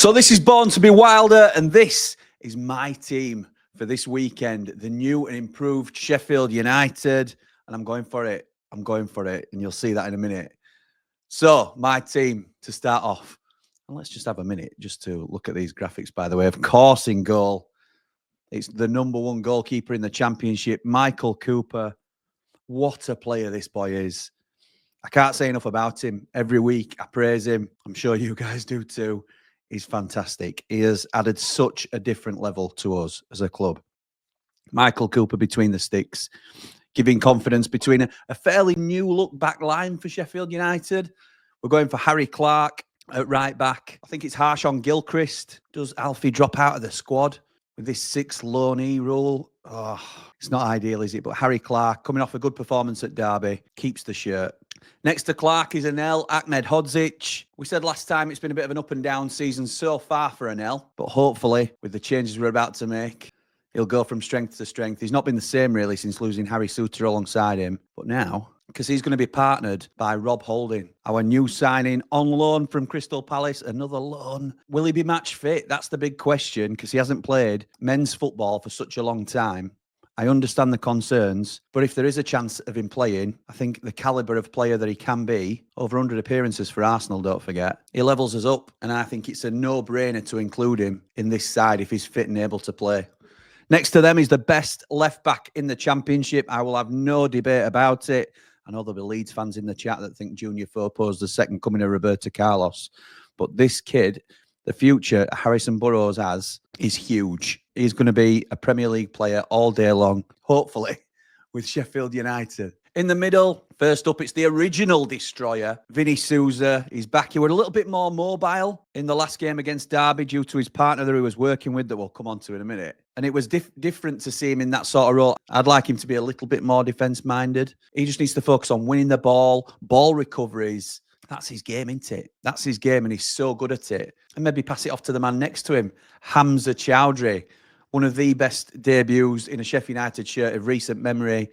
So this is Born to be Wilder, and this is my team for this weekend. The new and improved Sheffield United, and I'm going for it. I'm going for it, and you'll see that in a minute. So my team to start off, and let's just have a minute just to look at these graphics, by the way. Of course, in goal, it's the #1 goalkeeper in the Championship, Michael Cooper. What a player this boy is. I can't say enough about him. Every week I praise him. I'm sure you guys do too. He's fantastic. He has added such a different level to us as a club. Michael Cooper between the sticks, giving confidence between a fairly new look back line for Sheffield United. We're going for Harry Clark at right back. I think it's harsh on Gilchrist. Does Alfie drop out of the squad with this 6 loanee rule? Oh, it's not ideal, is it? But Harry Clark, coming off a good performance at Derby, keeps the shirt. Next to Clark is Anel Ahmedhodzic. We said last time it's been a bit of an up and down season so far for Anel, but hopefully with the changes we're about to make, he'll go from strength to strength. He's not been the same really since losing Harry Souttar alongside him, but now, because he's going to be partnered by Rob Holding, our new signing on loan from Crystal Palace, another loan. Will he be match fit? That's the big question, because he hasn't played men's football for such a long time. I understand the concerns, but if there is a chance of him playing, I think the calibre of player that he can be, over 100 appearances for Arsenal, don't forget, he levels us up, and I think it's a no-brainer to include him in this side if he's fit and able to play. Next to them is the best left-back in the Championship. I will have no debate about it. I know there'll be Leeds fans in the chat that think Junior Fopo is the second coming of Roberto Carlos, but this kid, the future Harrison Burrows has, is huge. He's going to be a Premier League player all day long, hopefully, with Sheffield United. In the middle, first up, it's the original destroyer, Vinny Souza. He's back. He was a little bit more mobile in the last game against Derby due to his partner that he was working with that we'll come on to in a minute. And it was different to see him in that sort of role. I'd like him to be a little bit more defence-minded. He just needs to focus on winning the ball recoveries. That's his game, isn't it? That's his game, and he's so good at it. And maybe pass it off to the man next to him, Hamza Chowdhury, one of the best debuts in a Sheffield United shirt of recent memory.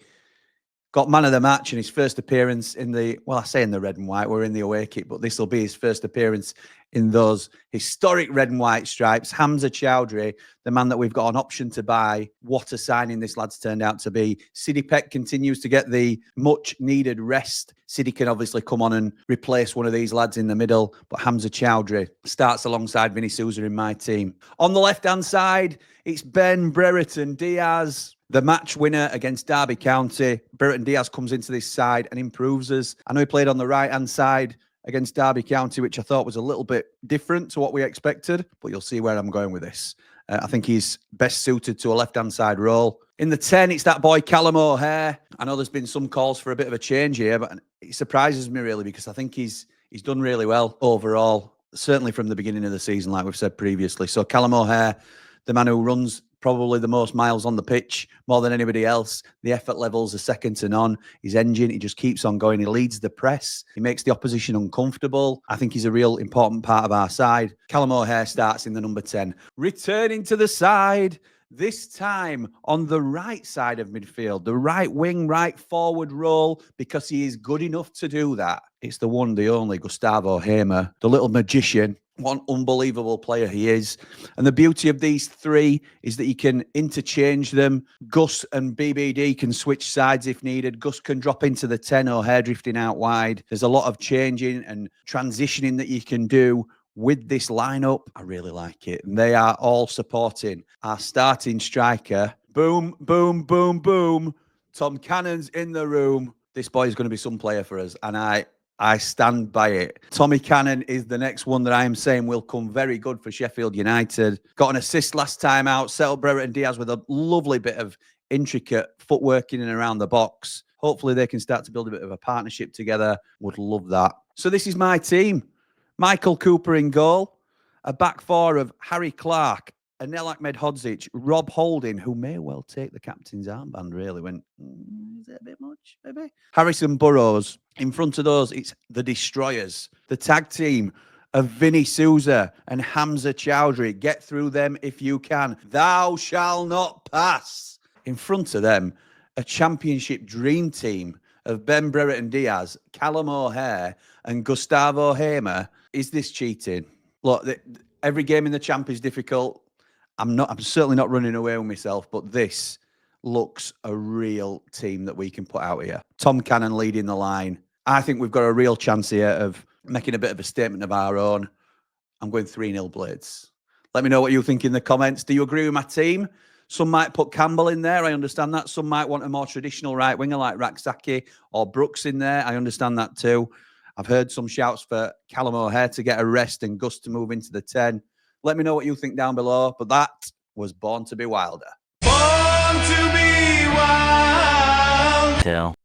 Got man of the match in his first appearance in the, well, I say in the red and white, we're in the away kit, but this will be his first appearance in those historic red and white stripes. Hamza Chowdhury, the man that we've got an option to buy. What a signing this lad's turned out to be. Sidi Peck continues to get the much needed rest. Sidi can obviously come on and replace one of these lads in the middle, but Hamza Chowdhury starts alongside Vinny Souza in my team. On the left-hand side, it's Ben Brereton Diaz, the match winner against Derby County. Brereton Diaz comes into this side and improves us. I know he played on the right-hand side against Derby County, which I thought was a little bit different to what we expected, but you'll see where I'm going with this. I think he's best suited to a left-hand side role. In the 10, it's that boy Callum O'Hare. I know there's been some calls for a bit of a change here, but it surprises me really because I think he's done really well overall, certainly from the beginning of the season, like we've said previously. So Callum O'Hare, the man who runs probably the most miles on the pitch, more than anybody else. The effort levels are second to none. His engine, he just keeps on going. He leads the press. He makes the opposition uncomfortable. I think he's a real important part of our side. Callum O'Hare starts in the number 10. Returning to the side, this time on the right side of midfield, the right wing, right forward role, because he is good enough to do that. It's the one, the only Gustavo Hamer, the little magician. What an unbelievable player he is. And the beauty of these three is that you can interchange them. Gus and BBD can switch sides if needed. Gus can drop into the 10, O'Hare drifting out wide. There's a lot of changing and transitioning that you can do with this lineup. I really like it. And they are all supporting our starting striker. Boom, boom, boom, boom. Tom Cannon's in the room. This boy is going to be some player for us. And I stand by it. Tommy Cannon is the next one that I am saying will come very good for Sheffield United. Got an assist last time out. Set up Brereton Diaz with a lovely bit of intricate footwork in and around the box. Hopefully they can start to build a bit of a partnership together. Would love that. So this is my team. Michael Cooper in goal. A back four of Harry Clark, Anel Ahmedhodzic, Rob Holding, who may well take the captain's armband, really. Is it a bit much, maybe? Harrison Burrows. In front of those, it's the Destroyers, the tag team of Vinny Souza and Hamza Chowdhury. Get through them if you can. Thou shall not pass. In front of them, a championship dream team of Ben Brereton Diaz, Callum O'Hare, and Gustavo Hamer. Is this cheating? Look, Every game in the champ is difficult. I'm certainly not running away with myself, but this looks a real team that we can put out here. Tom Cannon leading the line. I think we've got a real chance here of making a bit of a statement of our own. I'm going 3-0 Blades. Let me know what you think in the comments. Do you agree with my team? Some might put Campbell in there. I understand that. Some might want a more traditional right winger like Raksaki or Brooks in there. I understand that too. I've heard some shouts for Callum O'Hare to get a rest and Gus to move into the 10. Let me know what you think down below. But that was Born to be Wilder. Born to be wild.